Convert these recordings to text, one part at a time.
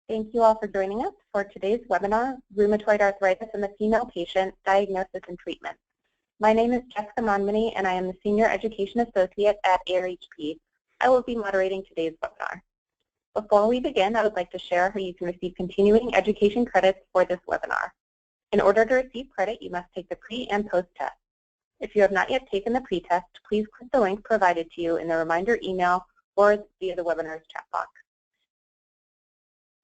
Thank you all for joining us for today's webinar, Rheumatoid Arthritis in the Female Patient, Diagnosis and Treatment. My name is Jessica Monmany, and I am the Senior Education Associate at ARHP. I will be moderating today's webinar. Before we begin, I would like to share how you can receive continuing education credits for this webinar. In order to receive credit, you must take the pre- and post-test. If you have not yet taken the pre-test, please click the link provided to you in the reminder email or via the webinar's chat box.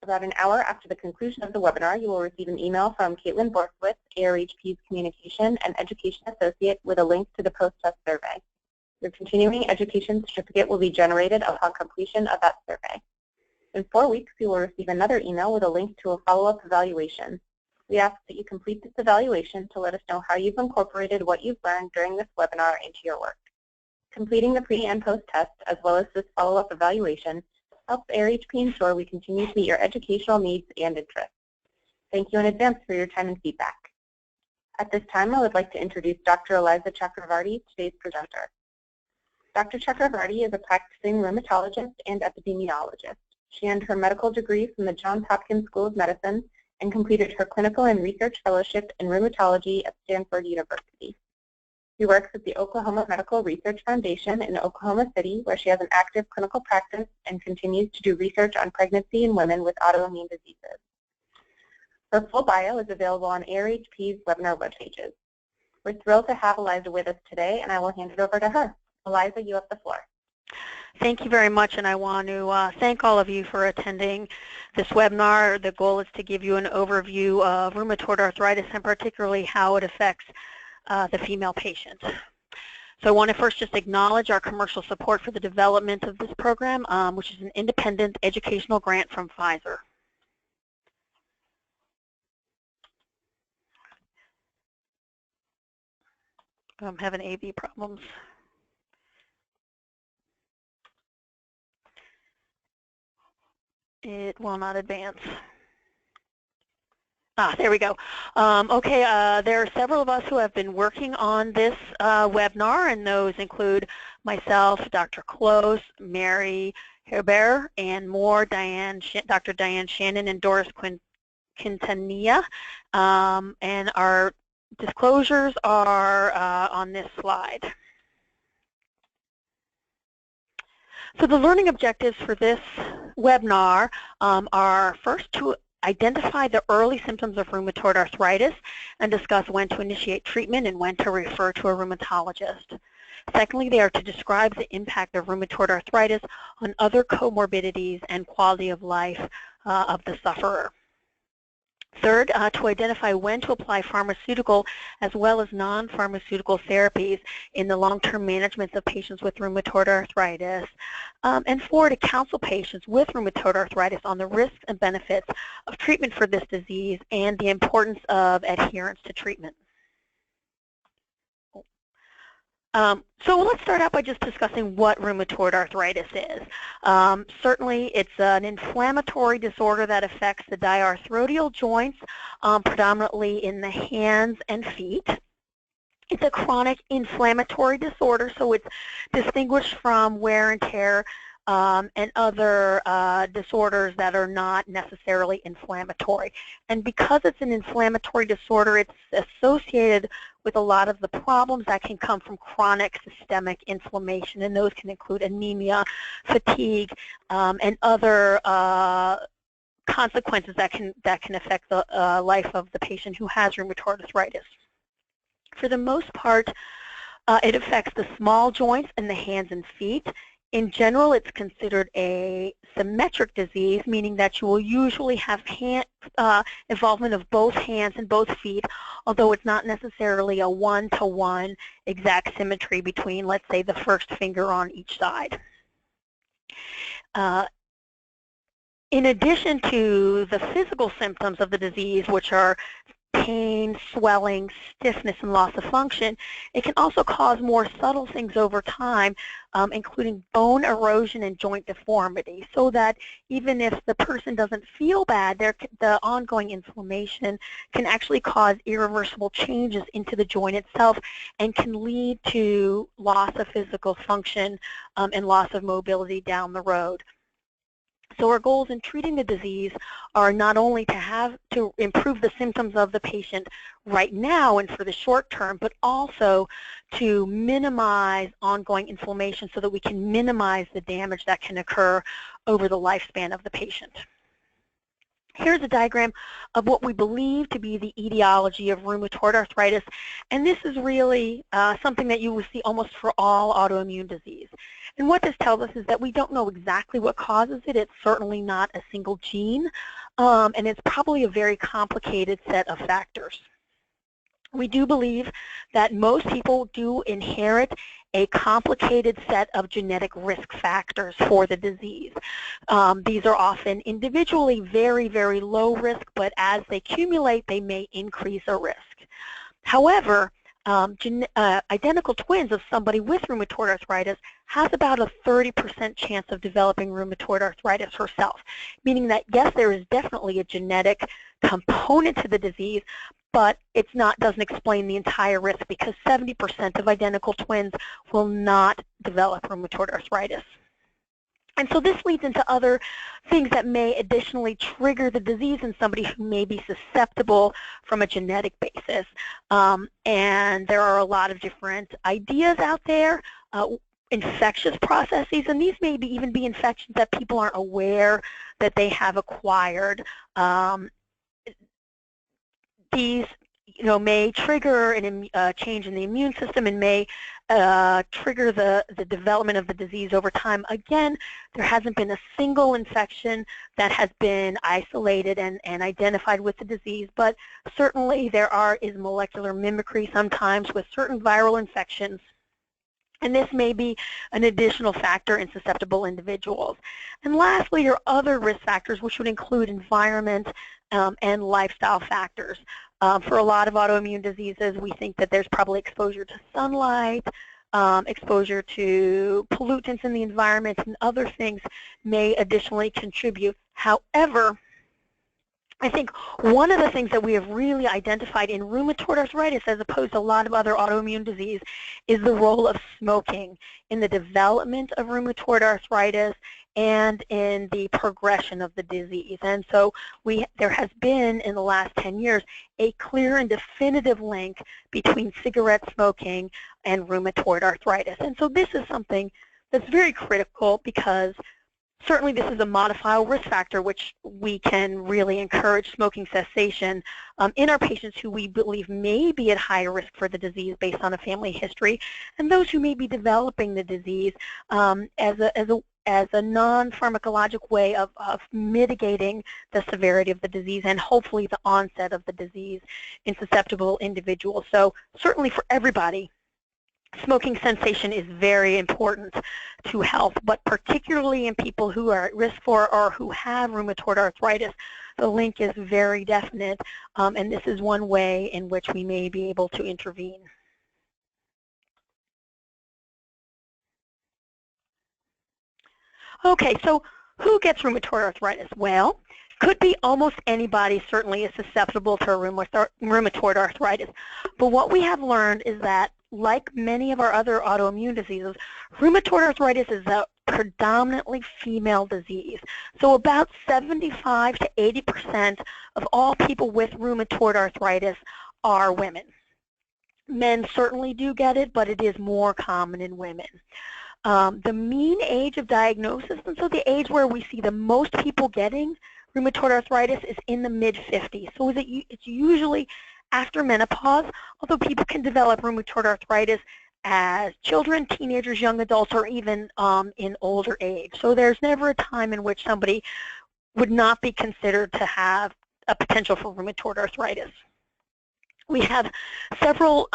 About an hour after the conclusion of the webinar, you will receive an email from Caitlin Borkowitz, ARHP's Communication and Education Associate, with a link to the post-test survey. Your continuing education certificate will be generated upon completion of that survey. In 4 weeks, you will receive another email with a link to a follow-up evaluation. We ask that you complete this evaluation to let us know how you've incorporated what you've learned during this webinar into your work. Completing the pre- and post-test, as well as this follow-up evaluation, helps ARHP ensure we continue to meet your educational needs and interests. Thank you in advance for your time and feedback. At this time, I would like to introduce Dr. Eliza Chakravarty, today's presenter. Dr. Chakravarty is a practicing rheumatologist and epidemiologist. She earned her medical degree from the Johns Hopkins School of Medicine and completed her clinical and research fellowship in rheumatology at Stanford University. She works at the Oklahoma Medical Research Foundation in Oklahoma City, where she has an active clinical practice and continues to do research on pregnancy in women with autoimmune diseases. Her full bio is available on ARHP's webinar web pages. We're thrilled to have Eliza with us today, and I will hand it over to her. Eliza, you have the floor. Thank you very much, and I want to thank all of you for attending this webinar. The goal is to give you an overview of rheumatoid arthritis and particularly how it affects the female patient. So I want to first just acknowledge our commercial support for the development of this program, which is an independent educational grant from Pfizer. I'm having AV problems. It will not advance. There we go. Okay, there are several of us who have been working on this webinar, and those include myself, Dr. Close, Mary Herbert, and more, Dr. Diane Shannon and Doris Quintanilla. And our disclosures are on this slide. So the learning objectives for this webinar are first to identify the early symptoms of rheumatoid arthritis and discuss when to initiate treatment and when to refer to a rheumatologist. Secondly, they are to describe the impact of rheumatoid arthritis on other comorbidities and quality of life of the sufferer. Third, to identify when to apply pharmaceutical as well as non-pharmaceutical therapies in the long-term management of patients with rheumatoid arthritis. And four, to counsel patients with rheumatoid arthritis on the risks and benefits of treatment for this disease and the importance of adherence to treatment. So let's start out by just discussing what rheumatoid arthritis is. Certainly, it's an inflammatory disorder that affects the diarthrodial joints, predominantly in the hands and feet. It's a chronic inflammatory disorder, so it's distinguished from wear and tear and other disorders that are not necessarily inflammatory. And because it's an inflammatory disorder, it's associated with a lot of the problems that can come from chronic systemic inflammation, and those can include anemia, fatigue, and other consequences that can affect the life of the patient who has rheumatoid arthritis. For the most part, it affects the small joints in the hands and feet. In general, it's considered a symmetric disease, meaning that you will usually have involvement of both hands and both feet, although it's not necessarily a one-to-one exact symmetry between, let's say, the first finger on each side. In addition to the physical symptoms of the disease, which are pain, swelling, stiffness, and loss of function, it can also cause more subtle things over time, including bone erosion and joint deformity, so that even if the person doesn't feel bad, the ongoing inflammation can actually cause irreversible changes into the joint itself and can lead to loss of physical function and loss of mobility down the road. So our goals in treating the disease are not only to improve the symptoms of the patient right now and for the short term, but also to minimize ongoing inflammation so that we can minimize the damage that can occur over the lifespan of the patient. Here's a diagram of what we believe to be the etiology of rheumatoid arthritis, and this is really something that you will see almost for all autoimmune disease. And what this tells us is that we don't know exactly what causes it. It's certainly not a single gene, and it's probably a very complicated set of factors. We do believe that most people do inherit a complicated set of genetic risk factors for the disease. These are often individually very, very low risk, but as they accumulate, they may increase a risk. However, identical twins of somebody with rheumatoid arthritis has about a 30% chance of developing rheumatoid arthritis herself, meaning that, yes, there is definitely a genetic component to the disease, but it's doesn't explain the entire risk because 70% of identical twins will not develop rheumatoid arthritis. And so this leads into other things that may additionally trigger the disease in somebody who may be susceptible from a genetic basis. And there are a lot of different ideas out there, infectious processes, and these may even be infections that people aren't aware that they have acquired. These may trigger a change in the immune system and may trigger the development of the disease over time. Again, there hasn't been a single infection that has been isolated and identified with the disease, but certainly there is molecular mimicry sometimes with certain viral infections. And this may be an additional factor in susceptible individuals. And lastly, there are other risk factors, which would include environment and lifestyle factors. For a lot of autoimmune diseases, we think that there's probably exposure to sunlight, exposure to pollutants in the environment, and other things may additionally contribute. However, I think one of the things that we have really identified in rheumatoid arthritis, as opposed to a lot of other autoimmune disease, is the role of smoking in the development of rheumatoid arthritis and in the progression of the disease. And so there has been, in the last 10 years, a clear and definitive link between cigarette smoking and rheumatoid arthritis. And so this is something that's very critical because certainly this is a modifiable risk factor which we can really encourage smoking cessation in our patients who we believe may be at higher risk for the disease based on a family history, and those who may be developing the disease as a non-pharmacologic way of mitigating the severity of the disease and hopefully the onset of the disease in susceptible individuals. So certainly for everybody, smoking cessation is very important to health, but particularly in people who are at risk for or who have rheumatoid arthritis, the link is very definite, and this is one way in which we may be able to intervene. Okay, so who gets rheumatoid arthritis? Well, could be almost anybody certainly is susceptible to rheumatoid arthritis. But what we have learned is that, like many of our other autoimmune diseases, rheumatoid arthritis is a predominantly female disease. So about 75 to 80% of all people with rheumatoid arthritis are women. Men certainly do get it, but it is more common in women. The mean age of diagnosis, and so the age where we see the most people getting rheumatoid arthritis, is in the mid-50s. So it's usually after menopause, although people can develop rheumatoid arthritis as children, teenagers, young adults, or even in older age. So there's never a time in which somebody would not be considered to have a potential for rheumatoid arthritis. We have several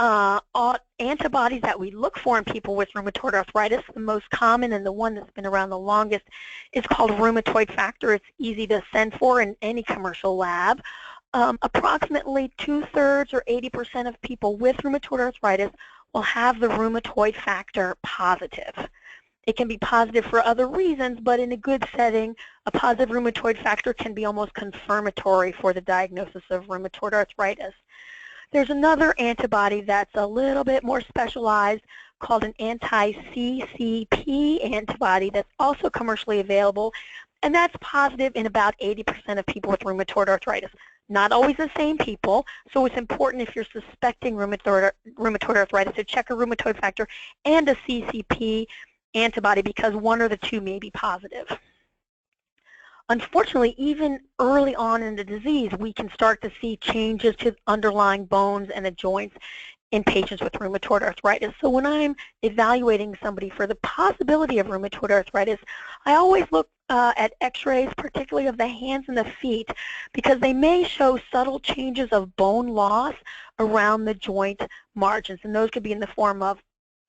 antibodies that we look for in people with rheumatoid arthritis. The most common and the one that's been around the longest is called rheumatoid factor. It's easy to send for in any commercial lab. Approximately 2/3 or 80% of people with rheumatoid arthritis will have the rheumatoid factor positive. It can be positive for other reasons, but in a good setting, a positive rheumatoid factor can be almost confirmatory for the diagnosis of rheumatoid arthritis. There's another antibody that's a little bit more specialized called an anti-CCP antibody that's also commercially available, And that's positive in about 80% of people with rheumatoid arthritis. Not always the same people, so it's important if you're suspecting rheumatoid arthritis to check a rheumatoid factor and a CCP antibody, because one or the two may be positive. Unfortunately, even early on in the disease, we can start to see changes to underlying bones and the joints in patients with rheumatoid arthritis. So when I'm evaluating somebody for the possibility of rheumatoid arthritis, I always look at x-rays, particularly of the hands and the feet, because they may show subtle changes of bone loss around the joint margins, and those could be in the form of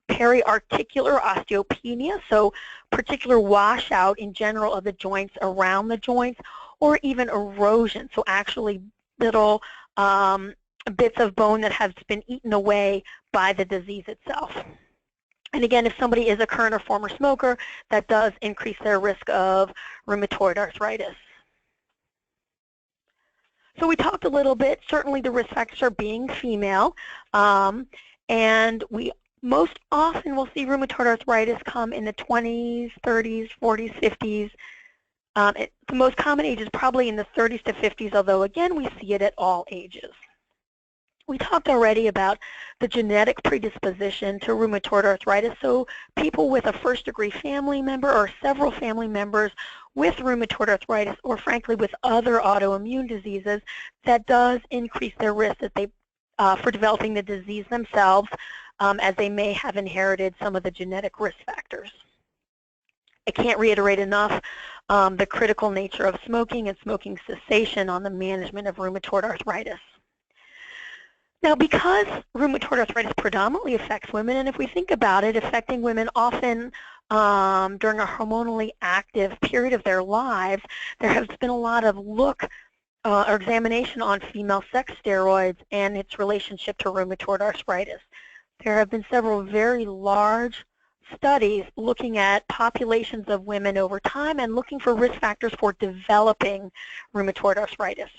periarticular osteopenia, so particular washout in general of the joints around the joints, or even erosion, so actually little bits of bone that has been eaten away by the disease itself. And again, if somebody is a current or former smoker, that does increase their risk of rheumatoid arthritis. So we talked a little bit, certainly the risk factors are being female, and we most often will see rheumatoid arthritis come in the 20s, 30s, 40s, 50s. The most common age is probably in the 30s to 50s, although again, we see it at all ages. We talked already about the genetic predisposition to rheumatoid arthritis, so people with a first-degree family member or several family members with rheumatoid arthritis, or frankly with other autoimmune diseases, that does increase their risk that they, for developing the disease themselves, as they may have inherited some of the genetic risk factors. I can't reiterate enough the critical nature of smoking and smoking cessation on the management of rheumatoid arthritis. Now, because rheumatoid arthritis predominantly affects women, and if we think about it, affecting women often during a hormonally active period of their lives, there has been a lot of look or examination on female sex steroids and its relationship to rheumatoid arthritis. There have been several very large studies looking at populations of women over time and looking for risk factors for developing rheumatoid arthritis.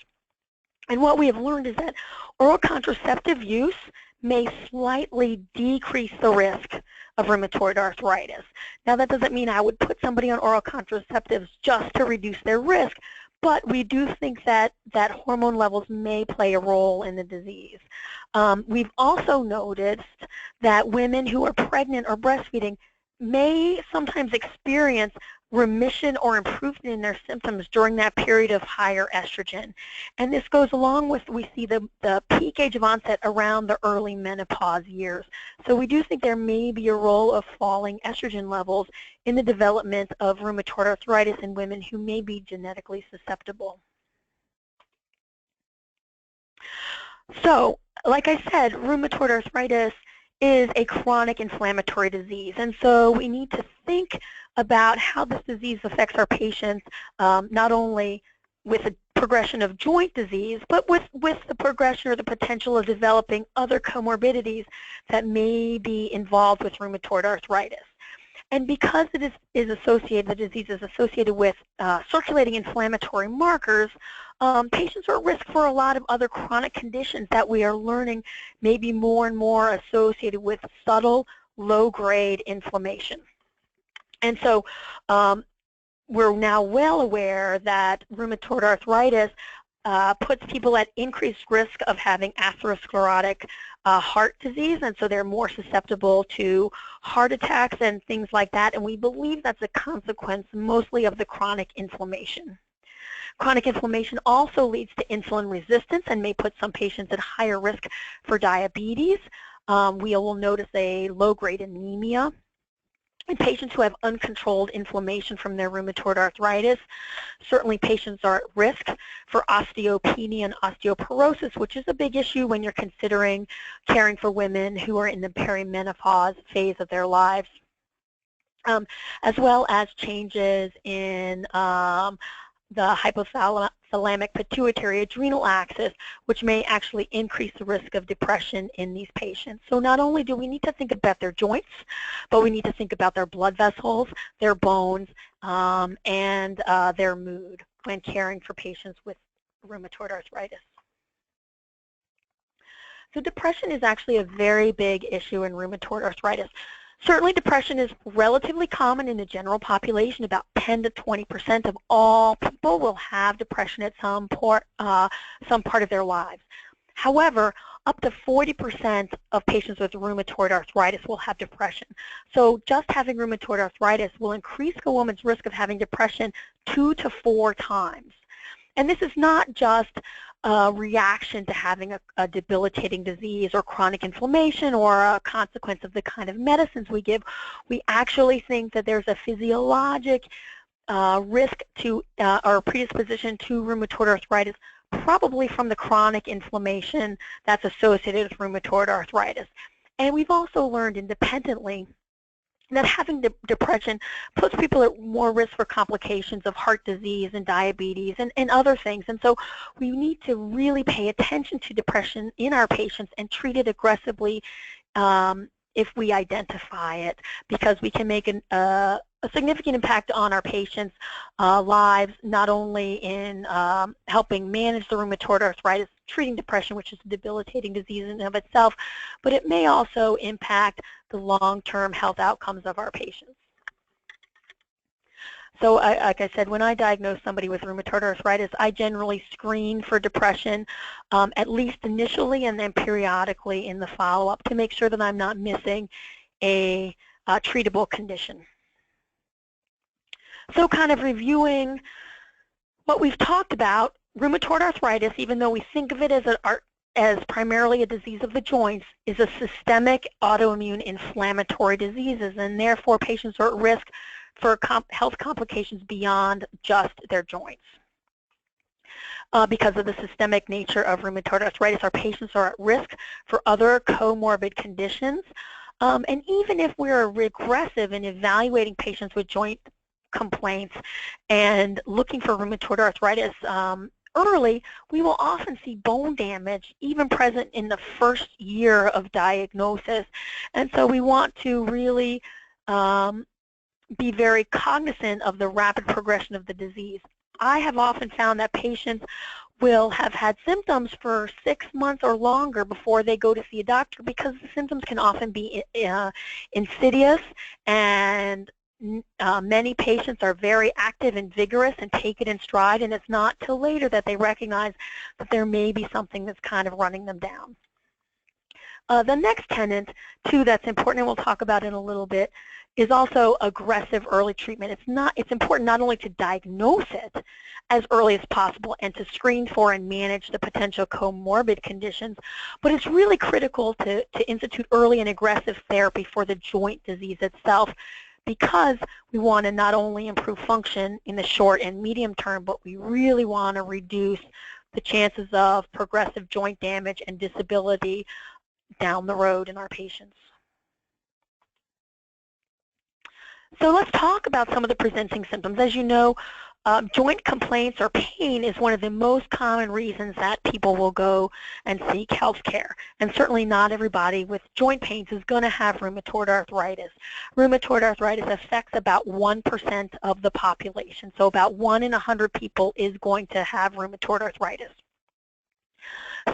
And what we have learned is that oral contraceptive use may slightly decrease the risk of rheumatoid arthritis. Now, that doesn't mean I would put somebody on oral contraceptives just to reduce their risk, but we do think that hormone levels may play a role in the disease. We've also noticed that women who are pregnant or breastfeeding may sometimes experience remission or improvement in their symptoms during that period of higher estrogen. And this goes along with, we see the peak age of onset around the early menopause years. So we do think there may be a role of falling estrogen levels in the development of rheumatoid arthritis in women who may be genetically susceptible. So, like I said, rheumatoid arthritis is a chronic inflammatory disease, and so we need to think about how this disease affects our patients, not only with the progression of joint disease, but with the progression or the potential of developing other comorbidities that may be involved with rheumatoid arthritis. And because it is associated, the disease is associated with circulating inflammatory markers, patients are at risk for a lot of other chronic conditions that we are learning may be more and more associated with subtle, low-grade inflammation. And so we're now well aware that rheumatoid arthritis puts people at increased risk of having atherosclerotic heart disease, and so they're more susceptible to heart attacks and things like that, and we believe that's a consequence mostly of the chronic inflammation. Chronic inflammation also leads to insulin resistance and may put some patients at higher risk for diabetes. We will notice a low-grade anemia in patients who have uncontrolled inflammation from their rheumatoid arthritis. Certainly patients are at risk for osteopenia and osteoporosis, which is a big issue when you're considering caring for women who are in the perimenopause phase of their lives, as well as changes in the hypothalamic pituitary adrenal axis, which may actually increase the risk of depression in these patients. So not only do we need to think about their joints, but we need to think about their blood vessels, their bones, and their mood when caring for patients with rheumatoid arthritis. So depression is actually a very big issue in rheumatoid arthritis. Certainly depression is relatively common in the general population. About 10 to 20% of all people will have depression at some part of their lives. However, up to 40% of patients with rheumatoid arthritis will have depression. So just having rheumatoid arthritis will increase a woman's risk of having depression 2 to 4 times. And this is not just a reaction to having a debilitating disease or chronic inflammation or a consequence of the kind of medicines we give. We actually think that there's a physiologic risk to or predisposition to rheumatoid arthritis, probably from the chronic inflammation that's associated with rheumatoid arthritis. And we've also learned independently that having depression puts people at more risk for complications of heart disease and diabetes and other things. And so we need to really pay attention to depression in our patients and treat it aggressively if we identify it, because we can make a significant impact on our patients' lives, not only in helping manage the rheumatoid arthritis, treating depression, which is a debilitating disease in and of itself, but it may also impact the long-term health outcomes of our patients. So like I said, when I diagnose somebody with rheumatoid arthritis, I generally screen for depression at least initially and then periodically in the follow-up to make sure that I'm not missing a treatable condition. So kind of reviewing what we've talked about, rheumatoid arthritis, even though we think of it as primarily a disease of the joints, is a systemic autoimmune inflammatory diseases, and therefore patients are at risk for health complications beyond just their joints. Because of the systemic nature of rheumatoid arthritis, our patients are at risk for other comorbid conditions. And even if we're regressive in evaluating patients with joint complaints and looking for rheumatoid arthritis early, we will often see bone damage even present in the first year of diagnosis. And so we want to really be very cognizant of the rapid progression of the disease. I have often found that patients will have had symptoms for 6 months or longer before they go to see a doctor, because the symptoms can often be insidious, and many patients are very active and vigorous and take it in stride, and it's not till later that they recognize that there may be something that's kind of running them down. The next tenet, too, that's important, and we'll talk about in a little bit, is also aggressive early treatment. It's important not only to diagnose it as early as possible and to screen for and manage the potential comorbid conditions, but it's really critical to institute early and aggressive therapy for the joint disease itself, because we want to not only improve function in the short and medium term, but we really want to reduce the chances of progressive joint damage and disability down the road in our patients. So let's talk about some of the presenting symptoms. As you know, joint complaints or pain is one of the most common reasons that people will go and seek health care. And certainly not everybody with joint pains is going to have rheumatoid arthritis. Rheumatoid arthritis affects about 1% of the population. So about 1 in 100 people is going to have rheumatoid arthritis.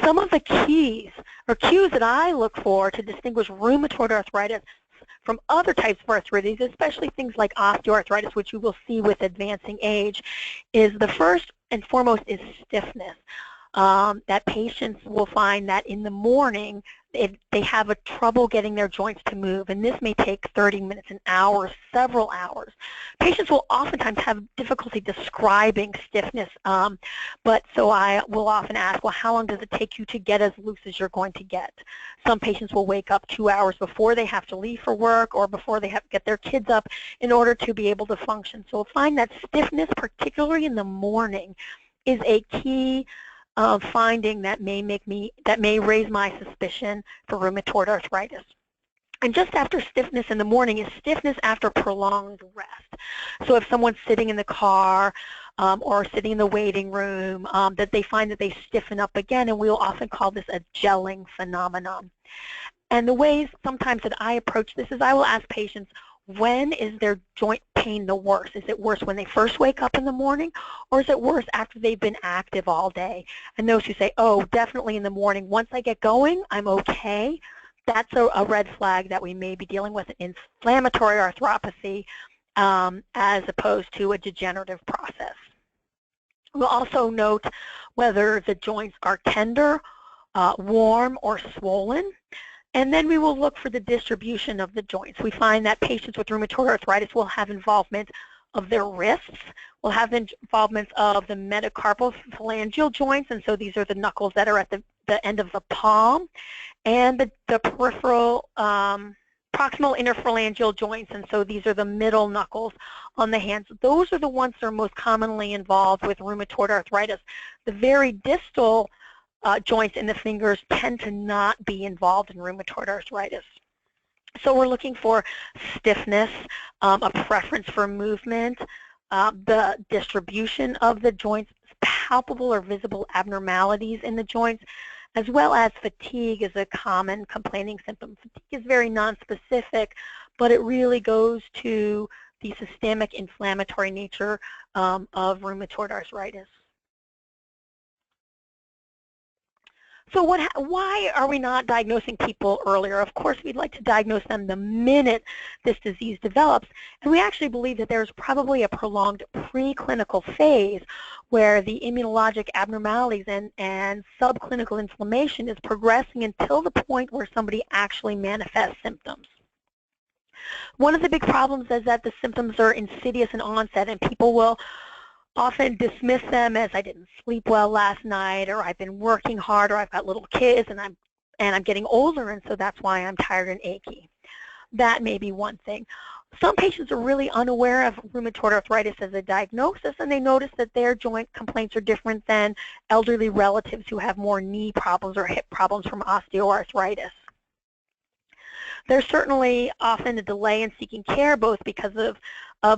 Some of the keys or cues that I look for to distinguish rheumatoid arthritis from other types of arthritis, especially things like osteoarthritis, which you will see with advancing age, is the first and foremost is stiffness. That patients will find that in the morning they have a trouble getting their joints to move, and this may take 30 minutes, an hour, several hours. Patients will oftentimes have difficulty describing stiffness, but so I will often ask, well, how long does it take you to get as loose as you're going to get? Some patients will wake up 2 hours before they have to leave for work or before they have to get their kids up in order to be able to function. So we'll find that stiffness, particularly in the morning, is a key finding that may raise my suspicion for rheumatoid arthritis. And just after stiffness in the morning is stiffness after prolonged rest. So if someone's sitting in the car or sitting in the waiting room, that they find that they stiffen up again, and we'll often call this a gelling phenomenon. And the ways sometimes that I approach this is I will ask patients, when is their joint pain the worst? Is it worse when they first wake up in the morning, or is it worse after they've been active all day? And those who say, oh, definitely in the morning, once I get going, I'm okay, that's a red flag that we may be dealing with an inflammatory arthropathy as opposed to a degenerative process. We'll also note whether the joints are tender, warm, or swollen. And then we will look for the distribution of the joints. We find that patients with rheumatoid arthritis will have involvement of their wrists, will have involvement of the metacarpophalangeal joints, and so these are the knuckles that are at the end of the palm, and the peripheral proximal interphalangeal joints, and so these are the middle knuckles on the hands. Those are the ones that are most commonly involved with rheumatoid arthritis. The very distal joints in the fingers tend to not be involved in rheumatoid arthritis. So we're looking for stiffness, a preference for movement, the distribution of the joints, palpable or visible abnormalities in the joints, as well as fatigue is a common complaining symptom. Fatigue is very nonspecific, but it really goes to the systemic inflammatory nature of rheumatoid arthritis. So why are we not diagnosing people earlier? Of course, we'd like to diagnose them the minute this disease develops, and we actually believe that there's probably a prolonged preclinical phase where the immunologic abnormalities and subclinical inflammation is progressing until the point where somebody actually manifests symptoms. One of the big problems is that the symptoms are insidious in onset, and people will often dismiss them as I didn't sleep well last night, or I've been working hard, or I've got little kids and I'm getting older, and so that's why I'm tired and achy. That may be one thing. Some patients are really unaware of rheumatoid arthritis as a diagnosis, and they notice that their joint complaints are different than elderly relatives who have more knee problems or hip problems from osteoarthritis. There's certainly often a delay in seeking care, both because of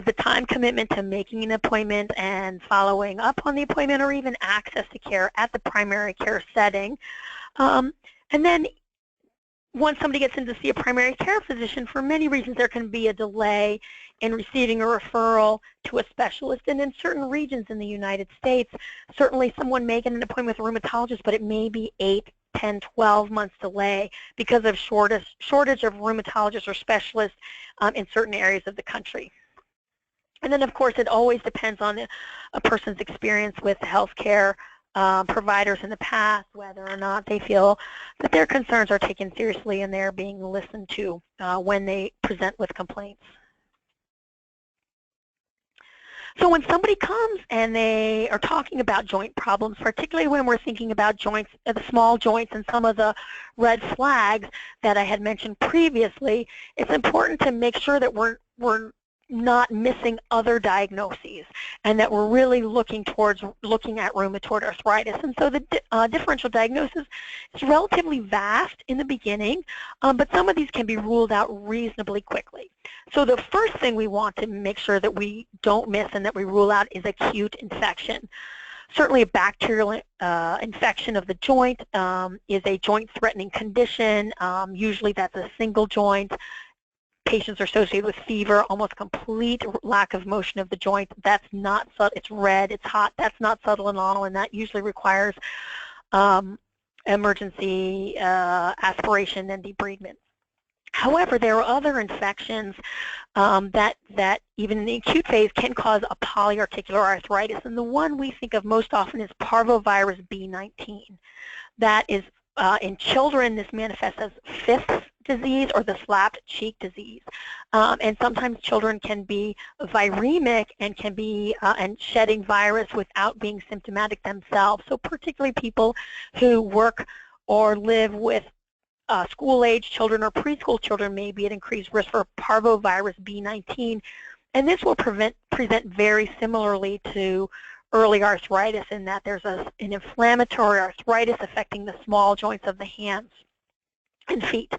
the time commitment to making an appointment and following up on the appointment, or even access to care at the primary care setting. And then once somebody gets in to see a primary care physician, for many reasons there can be a delay in receiving a referral to a specialist. And in certain regions in the United States, certainly someone may get an appointment with a rheumatologist, but it may be 8, 10, 12 months delay because of shortage of rheumatologists or specialists in certain areas of the country. And then, of course, it always depends on a person's experience with healthcare providers in the past, whether or not they feel that their concerns are taken seriously and they're being listened to when they present with complaints. So when somebody comes and they are talking about joint problems, particularly when we're thinking about joints, the small joints and some of the red flags that I had mentioned previously, it's important to make sure that we're not missing other diagnoses, and that we're really looking at rheumatoid arthritis. And so the differential diagnosis is relatively vast in the beginning, but some of these can be ruled out reasonably quickly. So the first thing we want to make sure that we don't miss and that we rule out is acute infection. Certainly a bacterial infection of the joint is a joint-threatening condition. Usually that's a single joint. Patients are associated with fever, almost complete lack of motion of the joint. That's not subtle. It's red, it's hot. That's not subtle at all, and that usually requires emergency aspiration and debridement. However, there are other infections that even in the acute phase can cause a polyarticular arthritis, and the one we think of most often is parvovirus B19. That is, in children, this manifests as fifth disease or the slapped cheek disease, and sometimes children can be viremic and can be and shedding virus without being symptomatic themselves. So particularly people who work or live with school-age children or preschool children may be at increased risk for parvovirus B19, and this will present very similarly to early arthritis in that there's an inflammatory arthritis affecting the small joints of the hands and feet.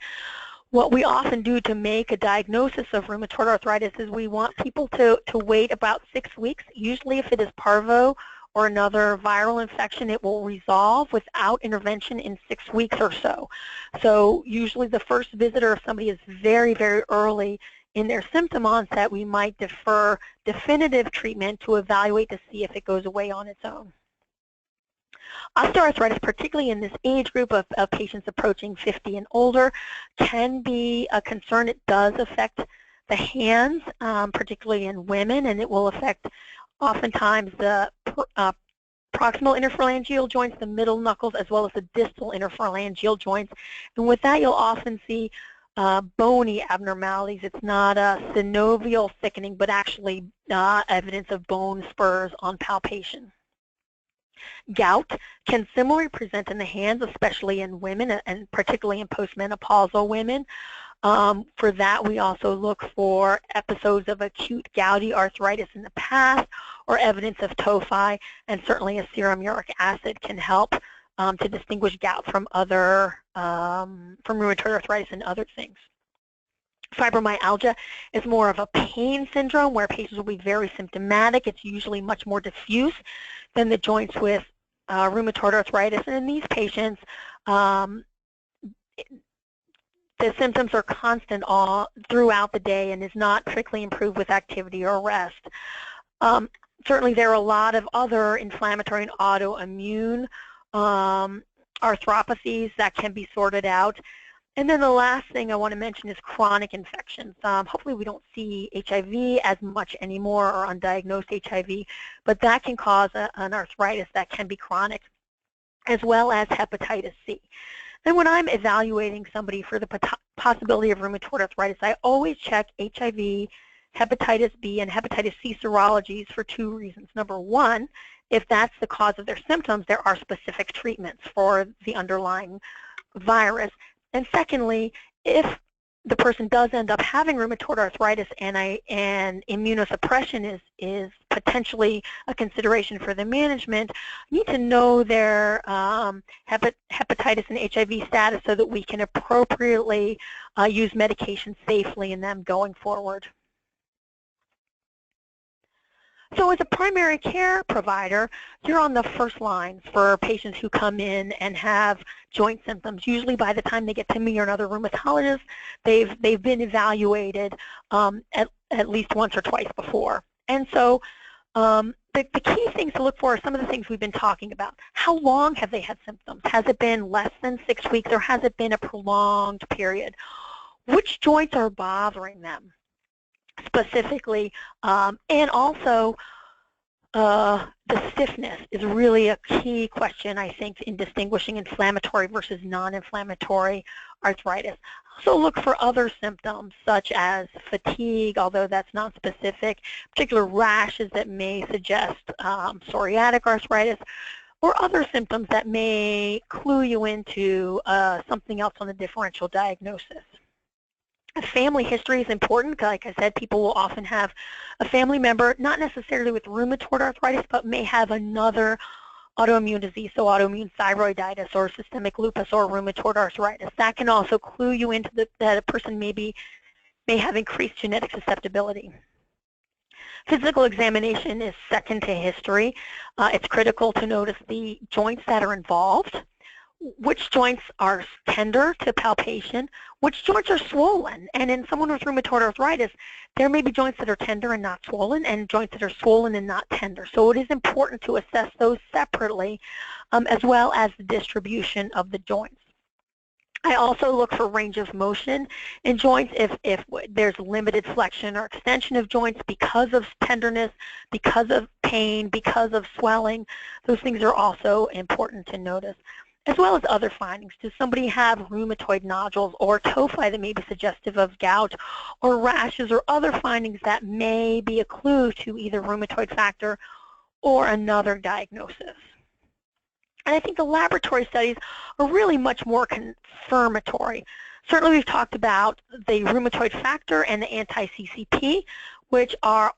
What we often do to make a diagnosis of rheumatoid arthritis is we want people to wait about 6 weeks. Usually if it is parvo or another viral infection, it will resolve without intervention in 6 weeks or so. So usually the first visit, or if somebody is very, very early in their symptom onset, we might defer definitive treatment to evaluate to see if it goes away on its own. Osteoarthritis, particularly in this age group of patients approaching 50 and older, can be a concern. It does affect the hands, particularly in women, and it will affect oftentimes the proximal interphalangeal joints, the middle knuckles, as well as the distal interphalangeal joints. And with that, you'll often see bony abnormalities. It's not a synovial thickening, but actually evidence of bone spurs on palpation. Gout can similarly present in the hands, especially in women, and particularly in postmenopausal women. For that, we also look for episodes of acute gouty arthritis in the past or evidence of tophi, and certainly a serum uric acid can help to distinguish gout from rheumatoid arthritis and other things. Fibromyalgia is more of a pain syndrome where patients will be very symptomatic. It's usually much more diffuse than the joints with rheumatoid arthritis. And in these patients, the symptoms are constant all throughout the day and is not particularly improved with activity or rest. Certainly there are a lot of other inflammatory and autoimmune arthropathies that can be sorted out. And then the last thing I want to mention is chronic infections. Hopefully we don't see HIV as much anymore, or undiagnosed HIV, but that can cause an arthritis that can be chronic, as well as hepatitis C. And when I'm evaluating somebody for the possibility of rheumatoid arthritis, I always check HIV, hepatitis B, and hepatitis C serologies for two reasons. Number one, if that's the cause of their symptoms, there are specific treatments for the underlying virus. And secondly, if the person does end up having rheumatoid arthritis and immunosuppression is potentially a consideration for the management, you need to know their hepatitis and HIV status so that we can appropriately use medication safely in them going forward. So as a primary care provider, you're on the first lines for patients who come in and have joint symptoms. Usually by the time they get to me or another rheumatologist, they've been evaluated at least once or twice before. And so the key things to look for are some of the things we've been talking about. How long have they had symptoms? Has it been less than 6 weeks, or has it been a prolonged period? Which joints are bothering them specifically, and also the stiffness is really a key question, I think, in distinguishing inflammatory versus non-inflammatory arthritis. Also look for other symptoms such as fatigue, although that's not specific, particular rashes that may suggest psoriatic arthritis, or other symptoms that may clue you into something else on the differential diagnosis. A family history is important. Like I said, people will often have a family member, not necessarily with rheumatoid arthritis, but may have another autoimmune disease, so autoimmune thyroiditis or systemic lupus or rheumatoid arthritis. That can also clue you into that a person may have increased genetic susceptibility. Physical examination is second to history. It's critical to notice the joints that are involved, which joints are tender to palpation, which joints are swollen. And in someone with rheumatoid arthritis, there may be joints that are tender and not swollen, and joints that are swollen and not tender. So it is important to assess those separately, as well as the distribution of the joints. I also look for range of motion in joints if there's limited flexion or extension of joints because of tenderness, because of pain, because of swelling. Those things are also important to notice, as well as other findings. Does somebody have rheumatoid nodules or tophi that may be suggestive of gout, or rashes, or other findings that may be a clue to either rheumatoid factor or another diagnosis? And I think the laboratory studies are really much more confirmatory. Certainly we've talked about the rheumatoid factor and the anti-CCP, which are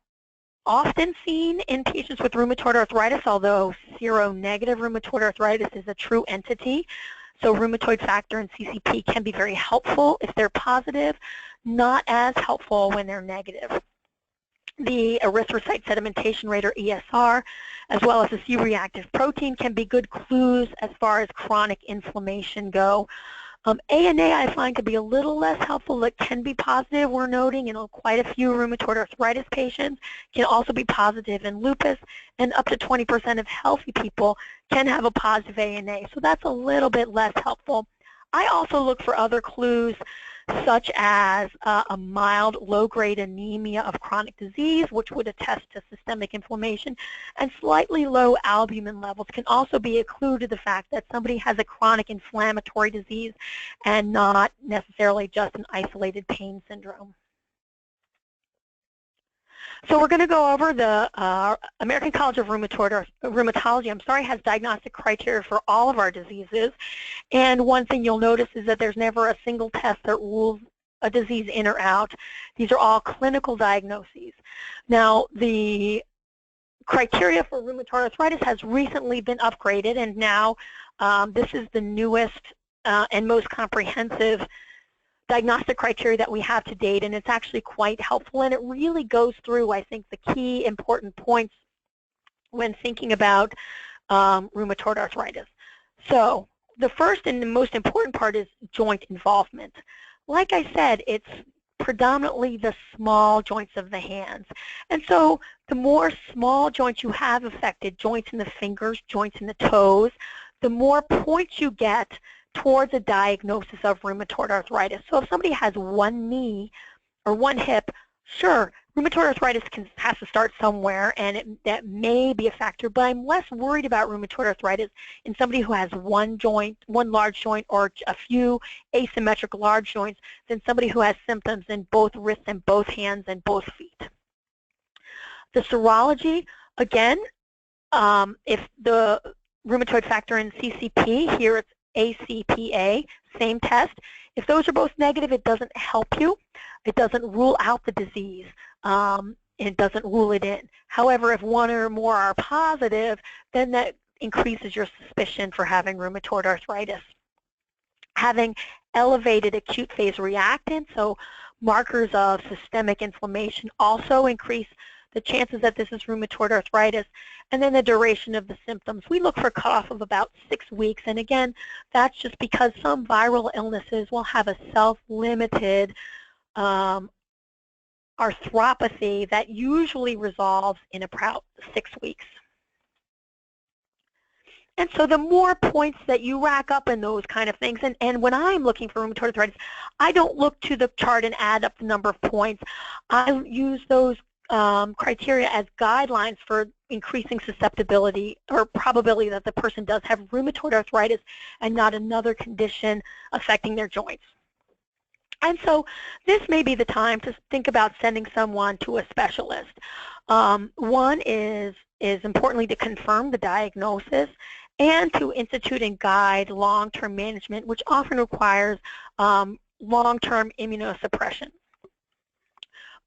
often seen in patients with rheumatoid arthritis, although seronegative rheumatoid arthritis is a true entity. So rheumatoid factor and CCP can be very helpful if they're positive, not as helpful when they're negative. The erythrocyte sedimentation rate, or ESR, as well as the C-reactive protein, can be good clues as far as chronic inflammation go. ANA I find to be a little less helpful. It can be positive, we're noting, in quite a few rheumatoid arthritis patients. Can also be positive in lupus, and up to 20% of healthy people can have a positive ANA. So that's a little bit less helpful. I also look for other clues such as a mild low-grade anemia of chronic disease, which would attest to systemic inflammation, and slightly low albumin levels can also be a clue to the fact that somebody has a chronic inflammatory disease and not necessarily just an isolated pain syndrome. So we're going to go over the American College of Rheumatology, has diagnostic criteria for all of our diseases. And one thing you'll notice is that there's never a single test that rules a disease in or out. These are all clinical diagnoses. Now, the criteria for rheumatoid arthritis has recently been upgraded, and now this is the newest and most comprehensive diagnostic criteria that we have to date, and it's actually quite helpful, and it really goes through, I think, the key important points when thinking about rheumatoid arthritis. So the first and the most important part is joint involvement. Like I said, it's predominantly the small joints of the hands, and so the more small joints you have affected, joints in the fingers, joints in the toes, the more points you get towards a diagnosis of rheumatoid arthritis. So if somebody has one knee or one hip, sure, rheumatoid arthritis has to start somewhere, and that may be a factor, but I'm less worried about rheumatoid arthritis in somebody who has one joint, one large joint, or a few asymmetric large joints than somebody who has symptoms in both wrists and both hands and both feet. The serology, again, if the rheumatoid factor in CCP, here it's ACPA, same test. If those are both negative, it doesn't help you. It doesn't rule out the disease. It doesn't rule it in. However, if one or more are positive, then that increases your suspicion for having rheumatoid arthritis. Having elevated acute phase reactant, so markers of systemic inflammation, also increase the chances that this is rheumatoid arthritis. And then the duration of the symptoms. We look for a cutoff of about 6 weeks, and again, that's just because some viral illnesses will have a self-limited arthropathy that usually resolves in about 6 weeks. And so the more points that you rack up in those kind of things, and when I'm looking for rheumatoid arthritis, I don't look to the chart and add up the number of points. I use those criteria as guidelines for increasing susceptibility or probability that the person does have rheumatoid arthritis and not another condition affecting their joints. And so this may be the time to think about sending someone to a specialist. One is importantly to confirm the diagnosis and to institute and guide long-term management, which often requires long-term immunosuppression.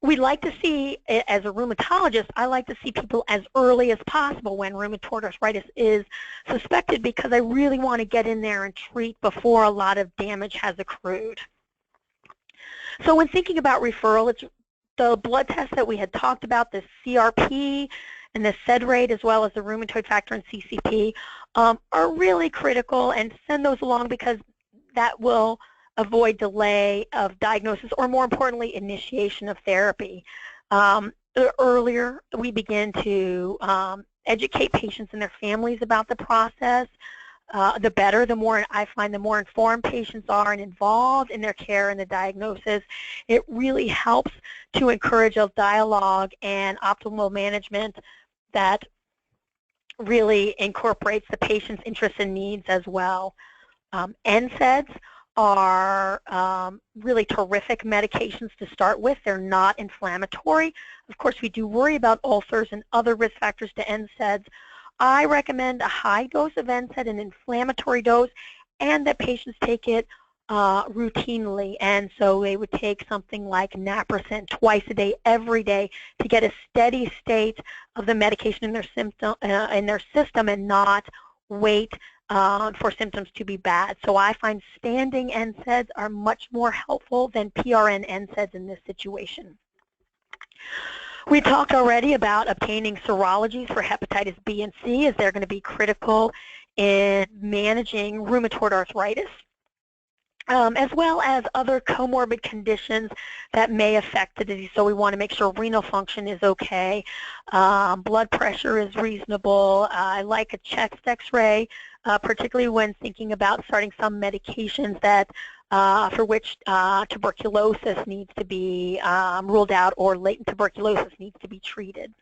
We'd like to see, as a rheumatologist, I like to see people as early as possible when rheumatoid arthritis is suspected, because I really want to get in there and treat before a lot of damage has accrued. So when thinking about referral, it's the blood tests that we had talked about, the CRP and the SED rate, as well as the rheumatoid factor and CCP, are really critical, and send those along because that will avoid delay of diagnosis, or more importantly, initiation of therapy. The earlier we begin to educate patients and their families about the process, the better. The more I find, the more informed patients are and involved in their care and the diagnosis. It really helps to encourage a dialogue and optimal management that really incorporates the patient's interests and needs as well. NSAIDs are really terrific medications to start with. They're not inflammatory. Of course, we do worry about ulcers and other risk factors to NSAIDs. I recommend a high dose of NSAID, an inflammatory dose, and that patients take it routinely. And so they would take something like naproxen twice a day, every day, to get a steady state of the medication in their system and not wait for symptoms to be bad. So I find standing NSAIDs are much more helpful than PRN NSAIDs in this situation. We talked already about obtaining serologies for hepatitis B and C, as they're going to be critical in managing rheumatoid arthritis. as well as other comorbid conditions that may affect the disease. So we want to make sure renal function is okay, blood pressure is reasonable. I like a chest x-ray, particularly when thinking about starting some medications that for which tuberculosis needs to be ruled out or latent tuberculosis needs to be treated.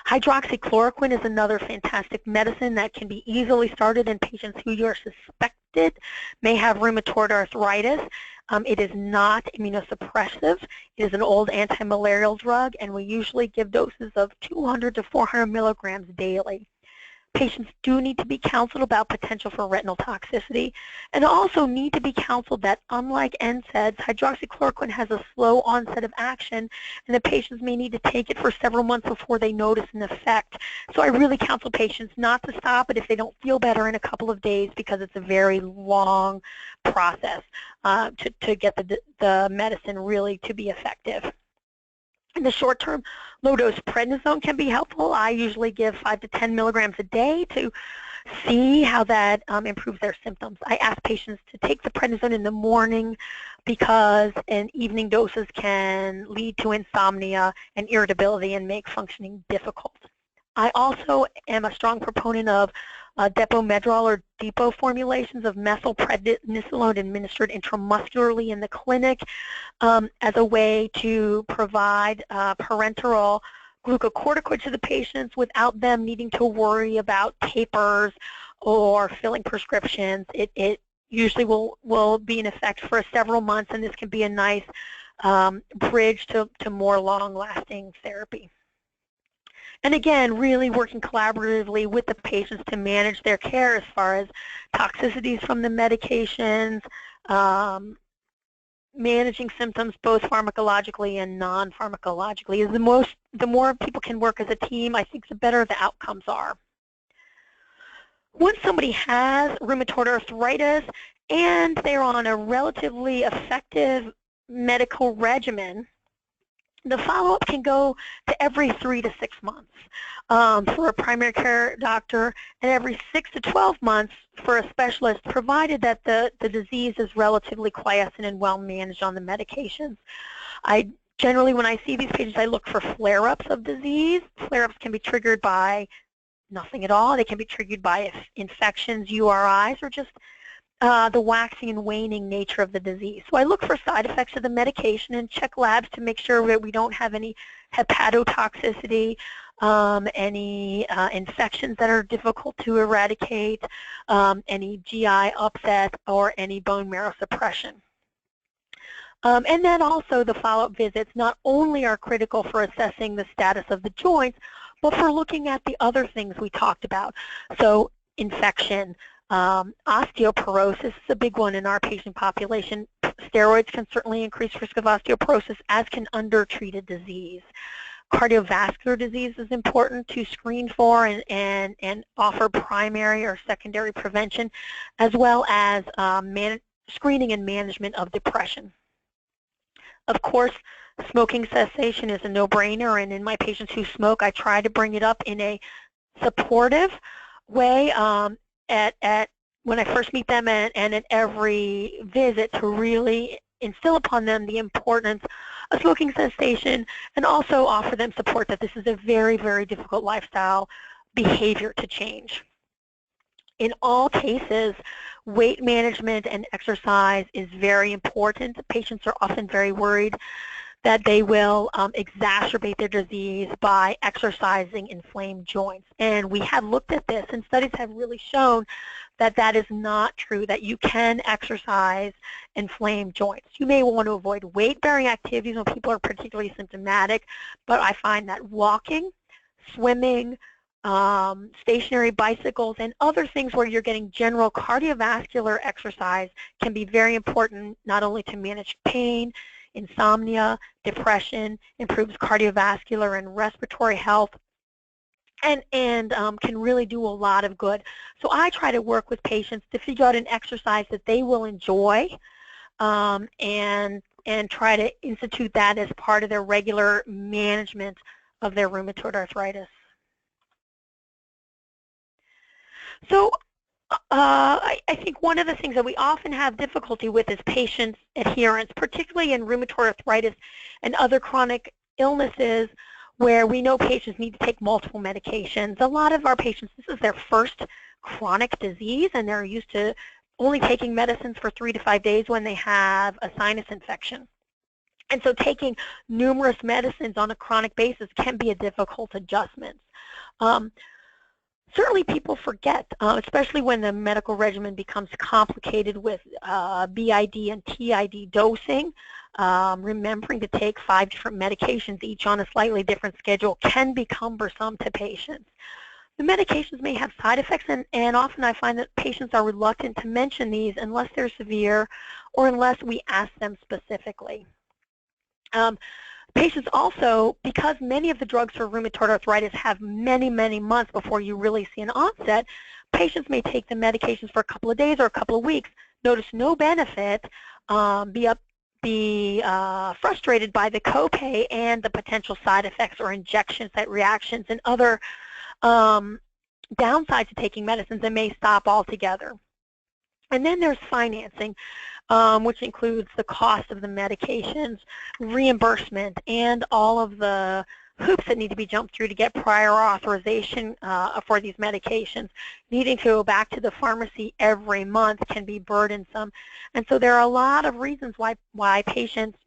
Hydroxychloroquine is another fantastic medicine that can be easily started in patients who are suspected may have rheumatoid arthritis. It is not immunosuppressive. It is an old anti-malarial drug, and we usually give doses of 200 to 400 milligrams daily. Patients do need to be counseled about potential for retinal toxicity, and also need to be counseled that unlike NSAIDs, hydroxychloroquine has a slow onset of action, and the patients may need to take it for several months before they notice an effect. So I really counsel patients not to stop it if they don't feel better in a couple of days, because it's a very long process to get the medicine really to be effective. In the short term, low-dose prednisone can be helpful. I usually give 5 to 10 milligrams a day to see how that improves their symptoms. I ask patients to take the prednisone in the morning because evening doses can lead to insomnia and irritability and make functioning difficult. I also am a strong proponent of Depomedrol or depot formulations of methylprednisolone administered intramuscularly in the clinic as a way to provide parenteral glucocorticoid to the patients without them needing to worry about tapers or filling prescriptions. It usually will be in effect for several months, and this can be a nice bridge to more long-lasting therapy. And again, really working collaboratively with the patients to manage their care as far as toxicities from the medications, managing symptoms both pharmacologically and non-pharmacologically. The more people can work as a team, I think the better the outcomes are. Once somebody has rheumatoid arthritis and they're on a relatively effective medical regimen, the follow-up can go to every 3 to 6 months for a primary care doctor, and every 6 to 12 months for a specialist, provided that the disease is relatively quiescent and well managed on the medications. I generally, when I see these patients, I look for flare-ups of disease. Flare-ups can be triggered by nothing at all. They can be triggered by infections, URIs, or just the waxing and waning nature of the disease. So I look for side effects of the medication and check labs to make sure that we don't have any hepatotoxicity, any infections that are difficult to eradicate, any GI upset, or any bone marrow suppression. And then also the follow-up visits not only are critical for assessing the status of the joints, but for looking at the other things we talked about. So infection, osteoporosis is a big one in our patient population. Steroids can certainly increase risk of osteoporosis, as can undertreated disease. Cardiovascular disease is important to screen for and offer primary or secondary prevention, as well as screening and management of depression. Of course, smoking cessation is a no-brainer, and in my patients who smoke, I try to bring it up in a supportive way when I first meet them and at every visit, to really instill upon them the importance of smoking cessation, and also offer them support that this is a very, very difficult lifestyle behavior to change. In all cases, weight management and exercise is very important. Patients are often very worried that they will exacerbate their disease by exercising inflamed joints. And we have looked at this, and studies have really shown that that is not true, that you can exercise inflamed joints. You may want to avoid weight-bearing activities when people are particularly symptomatic, but I find that walking, swimming, stationary bicycles, and other things where you're getting general cardiovascular exercise can be very important, not only to manage pain, insomnia, depression, improves cardiovascular and respiratory health, and can really do a lot of good. So I try to work with patients to figure out an exercise that they will enjoy, and try to institute that as part of their regular management of their rheumatoid arthritis. So I think one of the things that we often have difficulty with is patients' adherence, particularly in rheumatoid arthritis and other chronic illnesses where we know patients need to take multiple medications. A lot of our patients, this is their first chronic disease, and they're used to only taking medicines for 3 to 5 days when they have a sinus infection. And so taking numerous medicines on a chronic basis can be a difficult adjustment. Certainly people forget, especially when the medical regimen becomes complicated with BID and TID dosing. Remembering to take 5 different medications, each on a slightly different schedule, can be cumbersome to patients. The medications may have side effects, and often I find that patients are reluctant to mention these unless they're severe or unless we ask them specifically. Patients also, because many of the drugs for rheumatoid arthritis have many, many months before you really see an onset, patients may take the medications for a couple of days or a couple of weeks, notice no benefit, be frustrated by the copay and the potential side effects or injection site reactions and other downsides to taking medicines, and may stop altogether. And then there's financing, which includes the cost of the medications, reimbursement, and all of the hoops that need to be jumped through to get prior authorization for these medications. Needing to go back to the pharmacy every month can be burdensome. And so there are a lot of reasons why patients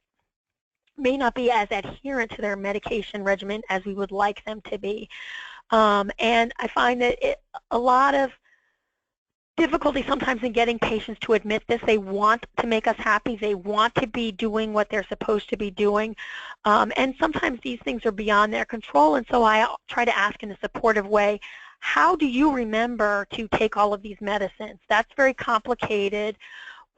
may not be as adherent to their medication regimen as we would like them to be. And I find that a lot of difficulty sometimes in getting patients to admit this. They want to make us happy. They want to be doing what they're supposed to be doing. And sometimes these things are beyond their control, and so I try to ask in a supportive way, how do you remember to take all of these medicines? That's very complicated.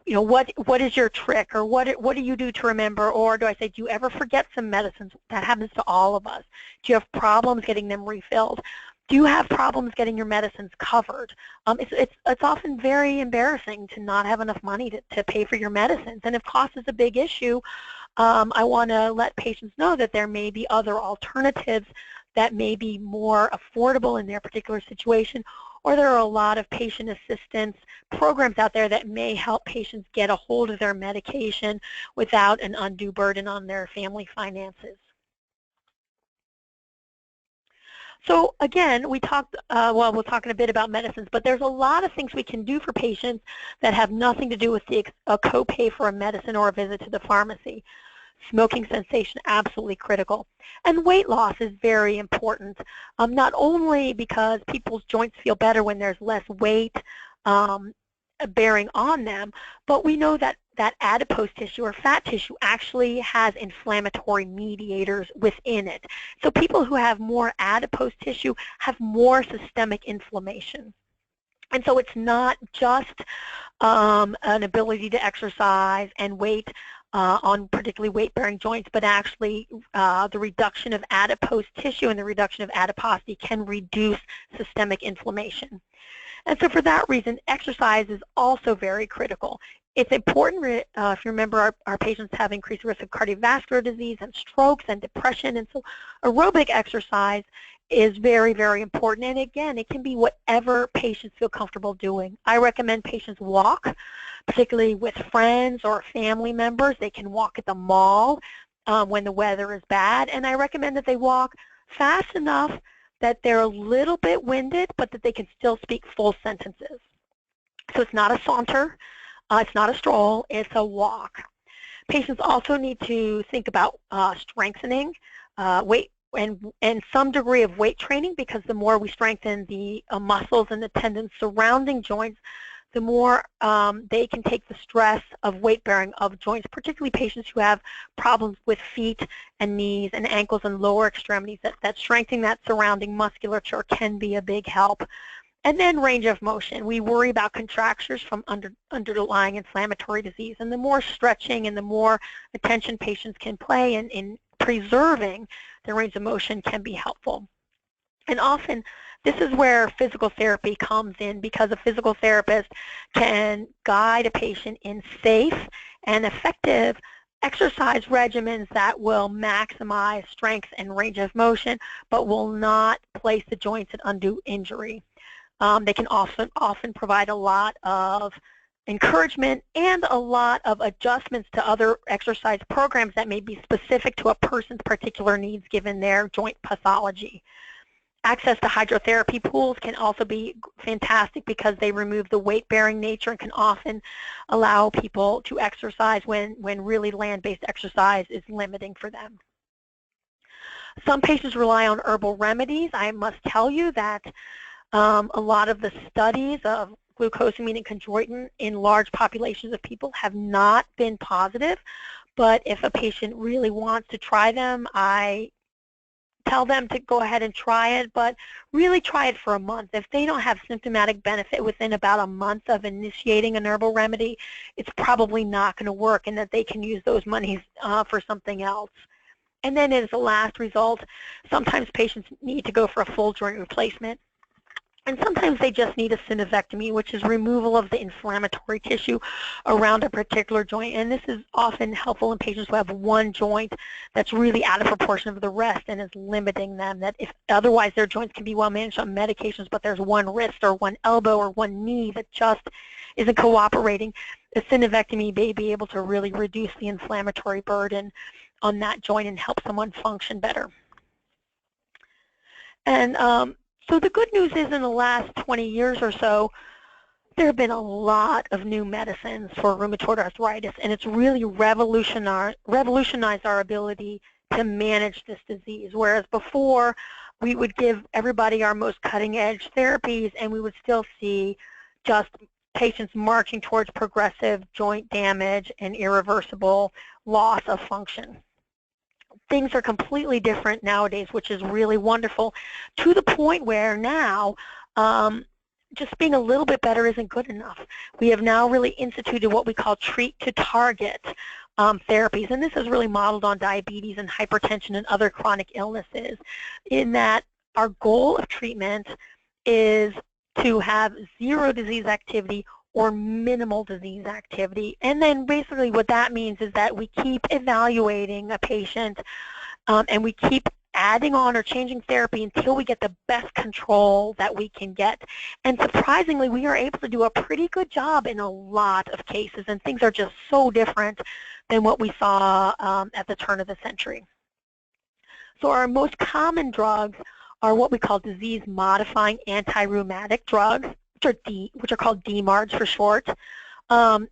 You know, what is your trick, or what do you do to remember? Or do I say, do you ever forget some medicines? That happens to all of us. Do you have problems getting them refilled? Do you have problems getting your medicines covered? It's often very embarrassing to not have enough money to pay for your medicines. And if cost is a big issue, I want to let patients know that there may be other alternatives that may be more affordable in their particular situation, or there are a lot of patient assistance programs out there that may help patients get a hold of their medication without an undue burden on their family finances. So again, we talked, well, we're talking a bit about medicines, but there's a lot of things we can do for patients that have nothing to do with a copay for a medicine or a visit to the pharmacy. Smoking cessation, absolutely critical. And weight loss is very important, not only because people's joints feel better when there's less weight bearing on them, but we know that adipose tissue or fat tissue actually has inflammatory mediators within it. So people who have more adipose tissue have more systemic inflammation. And so it's not just an ability to exercise and weight on particularly weight-bearing joints, but actually the reduction of adipose tissue and the reduction of adiposity can reduce systemic inflammation. And so for that reason, exercise is also very critical. It's important, if you remember, our patients have increased risk of cardiovascular disease and strokes and depression, and so aerobic exercise is very, very important. And again, it can be whatever patients feel comfortable doing. I recommend patients walk, particularly with friends or family members. They can walk at the mall when the weather is bad, and I recommend that they walk fast enough that they're a little bit winded, but that they can still speak full sentences. So it's not a saunter, it's not a stroll, it's a walk. Patients also need to think about strengthening, weight, and some degree of weight training, because the more we strengthen the muscles and the tendons surrounding joints, the more they can take the stress of weight bearing of joints, particularly patients who have problems with feet and knees and ankles and lower extremities. That strengthening that surrounding musculature can be a big help. And then range of motion. We worry about contractures from underlying inflammatory disease, and the more stretching and the more attention patients can play in preserving the range of motion can be helpful. And often this is where physical therapy comes in, because a physical therapist can guide a patient in safe and effective exercise regimens that will maximize strength and range of motion, but will not place the joints at undue injury. They can often provide a lot of encouragement and a lot of adjustments to other exercise programs that may be specific to a person's particular needs given their joint pathology. Access to hydrotherapy pools can also be fantastic because they remove the weight-bearing nature and can often allow people to exercise when really land-based exercise is limiting for them. Some patients rely on herbal remedies. I must tell you that a lot of the studies of glucosamine and chondroitin in large populations of people have not been positive, but if a patient really wants to try them, I tell them to go ahead and try it, but really try it for a month. If they don't have symptomatic benefit within about a month of initiating an herbal remedy, it's probably not going to work, and that they can use those monies for something else. And then as a last result, sometimes patients need to go for a full joint replacement. And sometimes they just need a synovectomy, which is removal of the inflammatory tissue around a particular joint. And this is often helpful in patients who have one joint that's really out of proportion of the rest and is limiting them. That if otherwise their joints can be well managed on medications, but there's one wrist or one elbow or one knee that just isn't cooperating, a synovectomy may be able to really reduce the inflammatory burden on that joint and help someone function better. And so the good news is in the last 20 years or so, there have been a lot of new medicines for rheumatoid arthritis, and it's really revolutionized our ability to manage this disease. Whereas before, we would give everybody our most cutting-edge therapies, and we would still see just patients marching towards progressive joint damage and irreversible loss of function. Things are completely different nowadays, which is really wonderful, to the point where now just being a little bit better isn't good enough. We have now really instituted what we call treat-to-target therapies, and this is really modeled on diabetes and hypertension and other chronic illnesses, in that our goal of treatment is to have zero disease activity or minimal disease activity. And then basically what that means is that we keep evaluating a patient and we keep adding on or changing therapy until we get the best control that we can get. And surprisingly, we are able to do a pretty good job in a lot of cases, and things are just so different than what we saw at the turn of the century. So our most common drugs are what we call disease-modifying anti-rheumatic drugs, which are called DMARDs for short.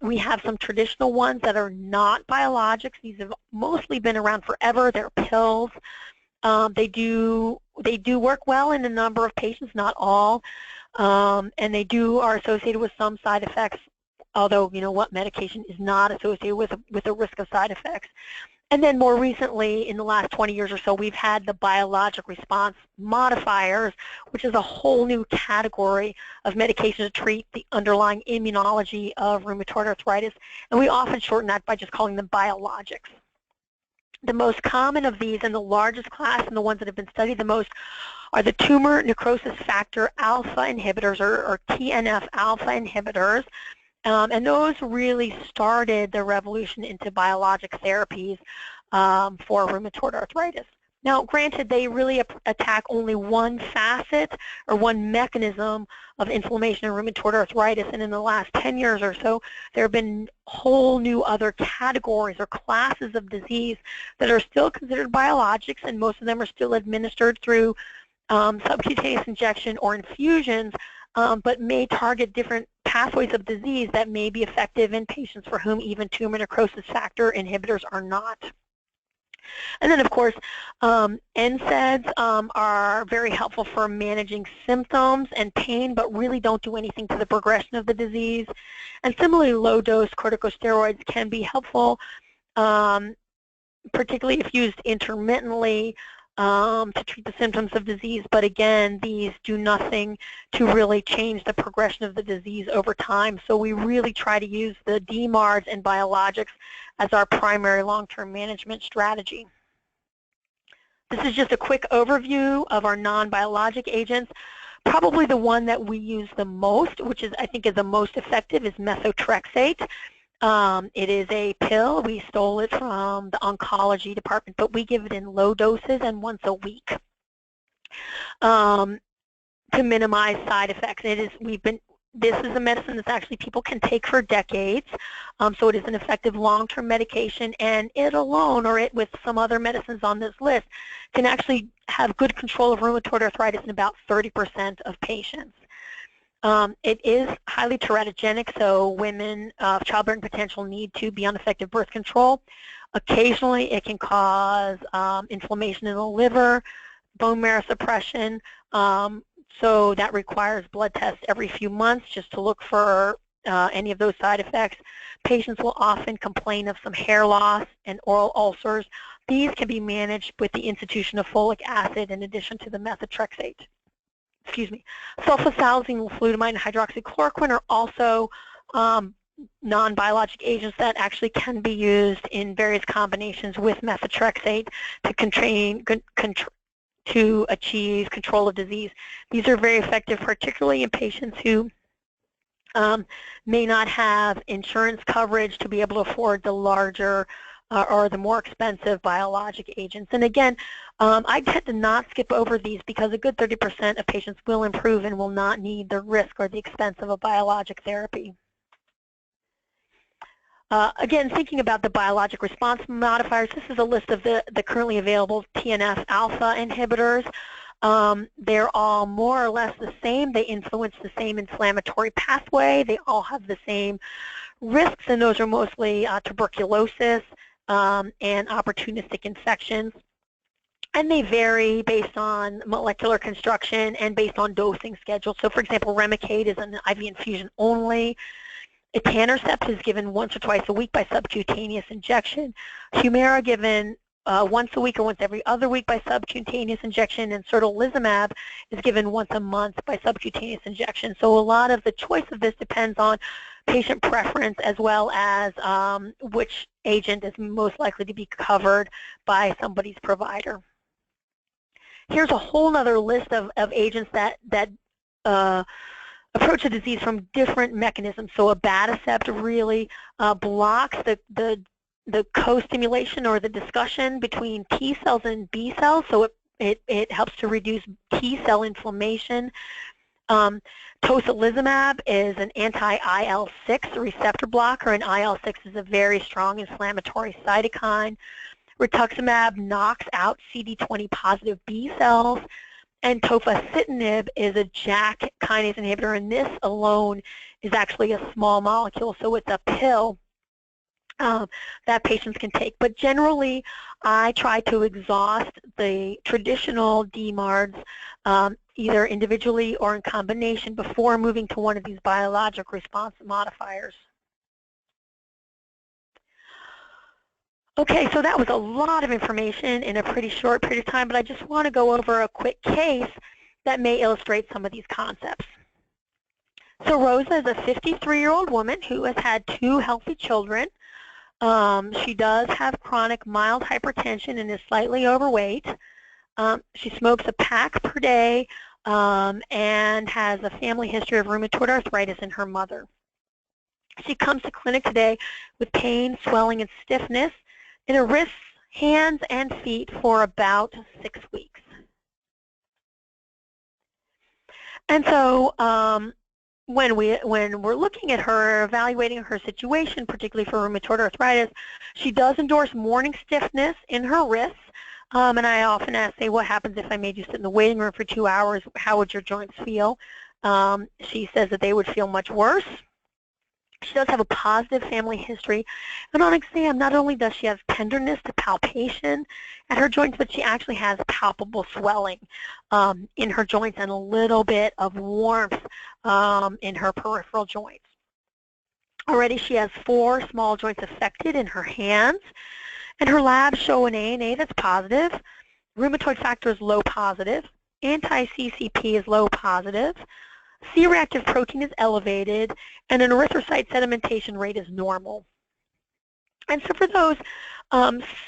We have some traditional ones that are not biologics. These have mostly been around forever. They're pills. They do work well in a number of patients, not all, and they are associated with some side effects, although you know what, medication is not associated with a risk of side effects. And then more recently, in the last 20 years or so, we've had the biologic response modifiers, which is a whole new category of medication to treat the underlying immunology of rheumatoid arthritis. And we often shorten that by just calling them biologics. The most common of these, and the largest class, and the ones that have been studied the most, are the tumor necrosis factor alpha inhibitors, or TNF alpha inhibitors. And those really started the revolution into biologic therapies for rheumatoid arthritis. Now, granted, they really attack only one facet or one mechanism of inflammation in rheumatoid arthritis, and in the last 10 years or so, there have been whole new other categories or classes of disease that are still considered biologics, and most of them are still administered through subcutaneous injection or infusions, but may target different pathways of disease that may be effective in patients for whom even tumor necrosis factor inhibitors are not. And then, of course, NSAIDs are very helpful for managing symptoms and pain, but really don't do anything to the progression of the disease. And similarly, low-dose corticosteroids can be helpful, particularly if used intermittently, to treat the symptoms of disease, but again, these do nothing to really change the progression of the disease over time. So we really try to use the DMARDs and biologics as our primary long-term management strategy. This is just a quick overview of our non-biologic agents. Probably the one that we use the most, which I think is the most effective, is methotrexate. It is a pill. We stole it from the oncology department, but we give it in low doses and once a week. to minimize side effects. This is a medicine that actually people can take for decades, so it is an effective long-term medication, and it alone, or it with some other medicines on this list, can actually have good control of rheumatoid arthritis in about 30% of patients. It is highly teratogenic, so women of childbearing potential need to be on effective birth control. Occasionally, it can cause inflammation in the liver, bone marrow suppression, so that requires blood tests every few months just to look for any of those side effects. Patients will often complain of some hair loss and oral ulcers. These can be managed with the institution of folic acid in addition to the methotrexate. Excuse me. Sulfasalazine, flutamide, and hydroxychloroquine are also non-biologic agents that actually can be used in various combinations with methotrexate to achieve control of disease. These are very effective, particularly in patients who may not have insurance coverage to be able to afford the larger or the more expensive biologic agents. And again, I tend to not skip over these because a good 30% of patients will improve and will not need the risk or the expense of a biologic therapy. Again, thinking about the biologic response modifiers, this is a list of the currently available TNF-alpha inhibitors. They're all more or less the same. They influence the same inflammatory pathway. They all have the same risks, and those are mostly tuberculosis and opportunistic infections. And they vary based on molecular construction and based on dosing schedule. So for example, Remicade is an IV infusion only. Etanercept is given once or twice a week by subcutaneous injection. Humira given once a week or once every other week by subcutaneous injection, and certolizumab is given once a month by subcutaneous injection. So a lot of the choice of this depends on patient preference as well as which agent is most likely to be covered by somebody's provider. Here's a whole other list of agents that approach the disease from different mechanisms. So abatacept really blocks the co-stimulation or the discussion between T cells and B cells, so it helps to reduce T cell inflammation. Tocilizumab is an anti-IL-6 receptor blocker, and IL-6 is a very strong inflammatory cytokine. Rituximab knocks out CD20 positive B cells, and tofacitinib is a JAK kinase inhibitor, and this alone is actually a small molecule, so it's a pill that patients can take. But generally, I try to exhaust the traditional DMARDs either individually or in combination before moving to one of these biologic response modifiers. Okay, so that was a lot of information in a pretty short period of time, but I just want to go over a quick case that may illustrate some of these concepts. So Rosa is a 53-year-old woman who has had 2 healthy children. She does have chronic mild hypertension and is slightly overweight. She smokes a pack per day and has a family history of rheumatoid arthritis in her mother. She comes to clinic today with pain, swelling, and stiffness in her wrists, hands, and feet for about 6 weeks. And so when we're looking at her, evaluating her situation, particularly for rheumatoid arthritis, she does endorse morning stiffness in her wrists. And I often ask, say, what happens if I made you sit in the waiting room for 2 hours? How would your joints feel? She says that they would feel much worse. She does have a positive family history, and on exam, not only does she have tenderness to palpation at her joints, but she actually has palpable swelling in her joints and a little bit of warmth in her peripheral joints. Already she has 4 small joints affected in her hands, and her labs show an ANA that's positive, rheumatoid factor is low positive, anti-CCP is low positive, C-reactive protein is elevated, and an erythrocyte sedimentation rate is normal. And so for those,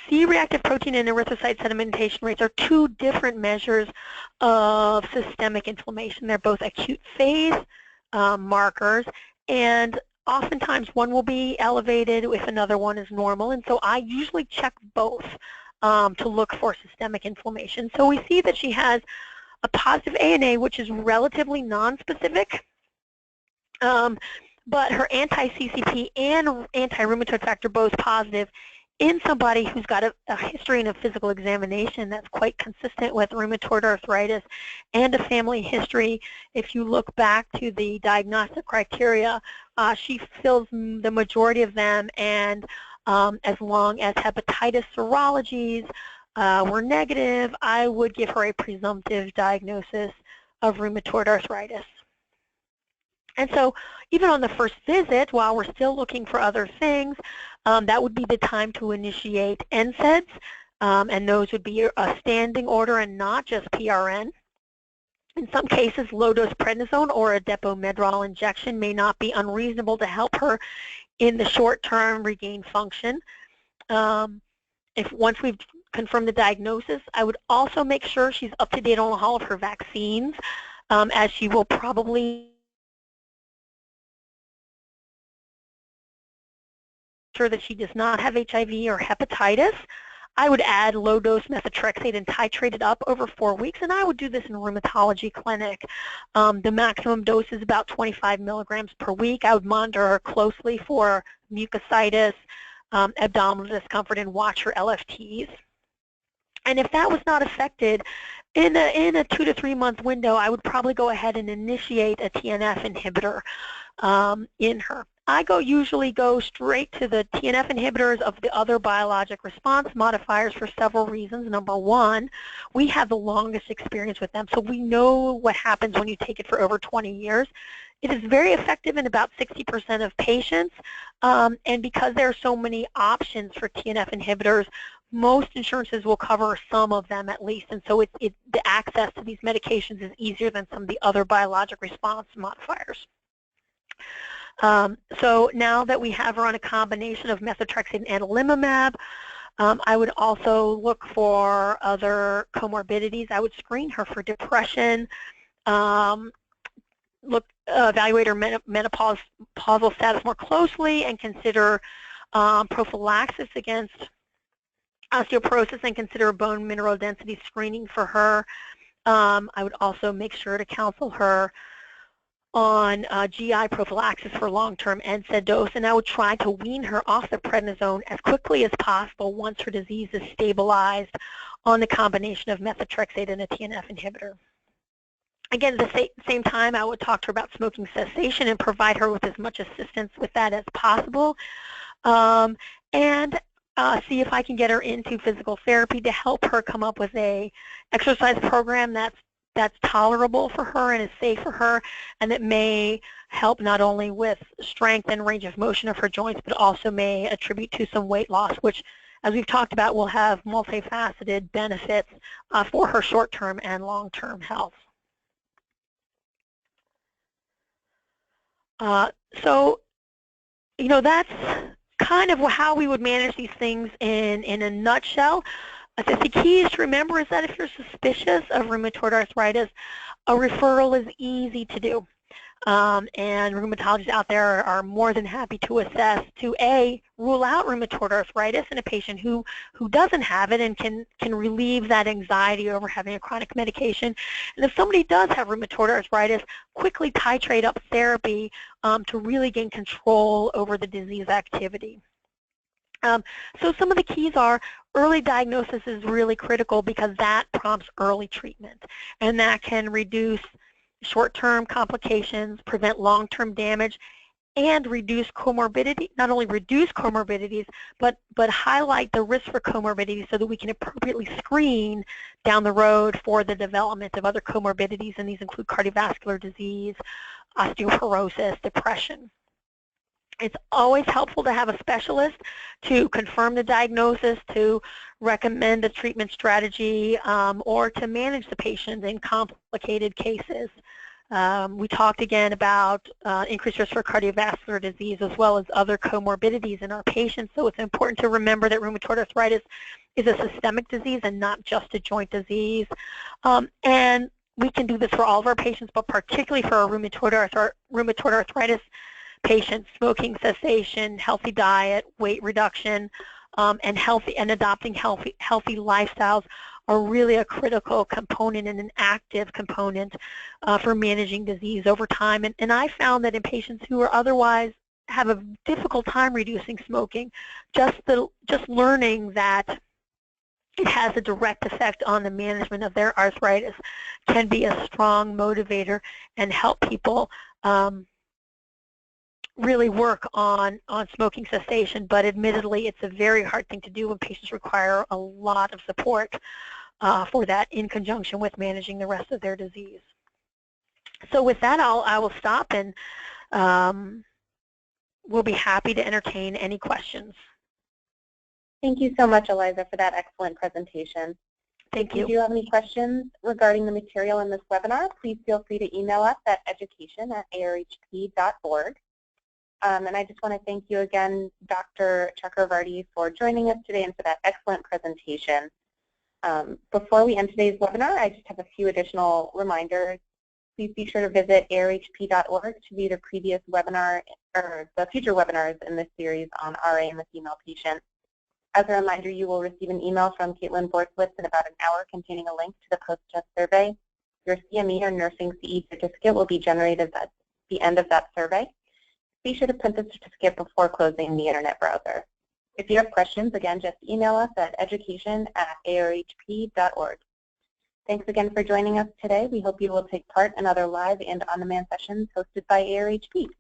C-reactive protein and erythrocyte sedimentation rates are 2 different measures of systemic inflammation. They're both acute phase markers, and oftentimes one will be elevated if another one is normal. And so I usually check both to look for systemic inflammation. So we see that she has a positive ANA, which is relatively nonspecific, but her anti-CCP and anti-rheumatoid factor both positive in somebody who's got a history and a physical examination that's quite consistent with rheumatoid arthritis and a family history. If you look back to the diagnostic criteria, she fills the majority of them, and as long as hepatitis serologies were negative, I would give her a presumptive diagnosis of rheumatoid arthritis. And so even on the first visit, while we're still looking for other things, that would be the time to initiate NSAIDs, and those would be a standing order and not just PRN. In some cases, low-dose prednisone or a depomedrol injection may not be unreasonable to help her in the short term regain function. Once we've confirmed the diagnosis, I would also make sure she's up to date on all of her vaccines, as she will probably sure that she does not have HIV or hepatitis. I would add low-dose methotrexate and titrate it up over 4 weeks, and I would do this in a rheumatology clinic. The maximum dose is about 25 milligrams per week. I would monitor her closely for mucositis, abdominal discomfort, and watch her LFTs. And if that was not affected, in a 2 to 3 month window, I would probably go ahead and initiate a TNF inhibitor in her. I usually go straight to the TNF inhibitors of the other biologic response modifiers for several reasons. Number one, we have the longest experience with them, so we know what happens when you take it for over 20 years. It is very effective in about 60% of patients, and because there are so many options for TNF inhibitors, most insurances will cover some of them at least, and so the access to these medications is easier than some of the other biologic response modifiers. So now that we have her on a combination of methotrexate and adalimumab, I would also look for other comorbidities. I would screen her for depression, evaluate her menopausal status more closely, and consider prophylaxis against osteoporosis, and consider bone mineral density screening for her. I would also make sure to counsel her on GI prophylaxis for long-term NSAID dose, and I would try to wean her off the prednisone as quickly as possible once her disease is stabilized on the combination of methotrexate and a TNF inhibitor. Again, at the same time, I would talk to her about smoking cessation and provide her with as much assistance with that as possible, and see if I can get her into physical therapy to help her come up with a exercise program that's tolerable for her and is safe for her, and that may help not only with strength and range of motion of her joints, but also may attribute to some weight loss, which, as we've talked about, will have multifaceted benefits for her short-term and long-term health. So, that's kind of how we would manage these things in a nutshell. I think the key is to remember is that if you're suspicious of rheumatoid arthritis, a referral is easy to do. And rheumatologists out there are more than happy to assess to rule out rheumatoid arthritis in a patient who doesn't have it and can relieve that anxiety over having a chronic medication. And if somebody does have rheumatoid arthritis, quickly titrate up therapy to really gain control over the disease activity. So some of the keys are early diagnosis is really critical because that prompts early treatment, and that can reduce short-term complications, prevent long-term damage, and reduce comorbidity, not only reduce comorbidities, but highlight the risk for comorbidities so that we can appropriately screen down the road for the development of other comorbidities, and these include cardiovascular disease, osteoporosis, depression. It's always helpful to have a specialist to confirm the diagnosis, to recommend a treatment strategy, or to manage the patient in complicated cases. We talked again about increased risk for cardiovascular disease as well as other comorbidities in our patients, so it's important to remember that rheumatoid arthritis is a systemic disease and not just a joint disease. And we can do this for all of our patients, but particularly for our rheumatoid arthritis patients, smoking cessation, healthy diet, weight reduction, and adopting healthy lifestyles are really a critical component and an active component for managing disease over time. And I found that in patients who are otherwise have a difficult time reducing smoking, just learning that it has a direct effect on the management of their arthritis can be a strong motivator and help people really work on smoking cessation. But admittedly, it's a very hard thing to do when patients require a lot of support for that in conjunction with managing the rest of their disease. So with that, I will stop, and we'll be happy to entertain any questions. Thank you so much, Eliza, for that excellent presentation. Thank you. If you do have any questions regarding the material in this webinar, please feel free to email us at education@arhp.org. And I just want to thank you again, Dr. Chakravarty, for joining us today and for that excellent presentation. Before we end today's webinar, I just have a few additional reminders. Please be sure to visit arhp.org to view the previous webinar or the future webinars in this series on RA and the female patient. As a reminder, you will receive an email from Caitlin Borthwitz in about an hour containing a link to the post-test survey. Your CME or nursing CE certificate will be generated at the end of that survey. Be sure to print the certificate before closing the internet browser. If you have questions, again, just email us at education@arhp.org. Thanks again for joining us today. We hope you will take part in other live and on-demand sessions hosted by ARHP.